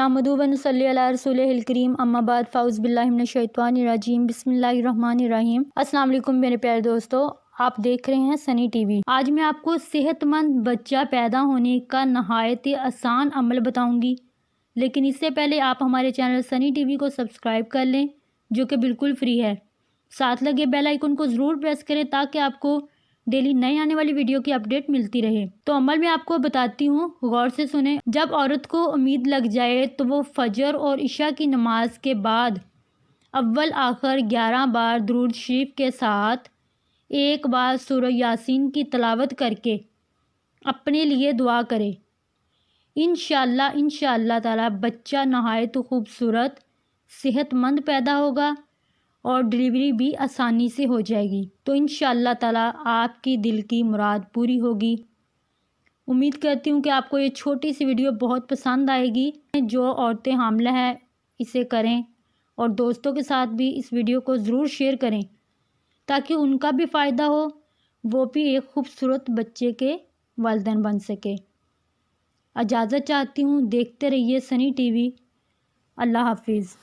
نحمدہ و نصلی علی رسولہ الکریم اما بعد فاعوذ باللہ من الشیطان الرجیم بسم اللہ الرحمن الرحیم۔ السلام علیکم میرے پیارے دوستو، آپ دیکھ رہے ہیں سنی ٹی وی۔ آج میں آپ کو صحت مند بچہ پیدا ہونے کا نہایت آسان عمل بتاؤں گی، لیکن اس سے پہلے آپ ہمارے چینل سنی ٹی وی کو سبسکرائب کر لیں جو کہ بالکل فری ہے۔ ساتھ لگے بیل آئیکن کو ضرور پریس کریں تاکہ آپ کو ڈیلی نئی آنے والی ویڈیو کی اپڈیٹ ملتی رہے۔ تو عمل میں آپ کو بتاتی ہوں، غور سے سنیں۔ جب عورت کو امید لگ جائے تو وہ فجر اور عشاء کی نماز کے بعد اول آخر 11 بار درود شریف کے ساتھ ایک بار سورہ یاسین کی تلاوت کر کے اپنے لیے دعا کرے۔ انشاءاللہ تعالی بچہ نہایت خوبصورت صحت مند پیدا ہوگا اور ڈلیوری بھی آسانی سے ہو جائے گی۔ تو انشاءاللہ تعالی آپ کی دل کی مراد پوری ہوگی۔ امید کرتی ہوں کہ آپ کو یہ چھوٹی سی ویڈیو بہت پسند آئے گی۔ جو عورتیں حاملہ ہیں اسے کریں اور دوستوں کے ساتھ بھی اس ویڈیو کو ضرور شیئر کریں تاکہ ان کا بھی فائدہ ہو، وہ بھی ایک خوبصورت بچے کے والدین بن سکے۔ اجازت چاہتی ہوں، دیکھتے رہیے سنی ٹی وی۔ اللہ حافظ۔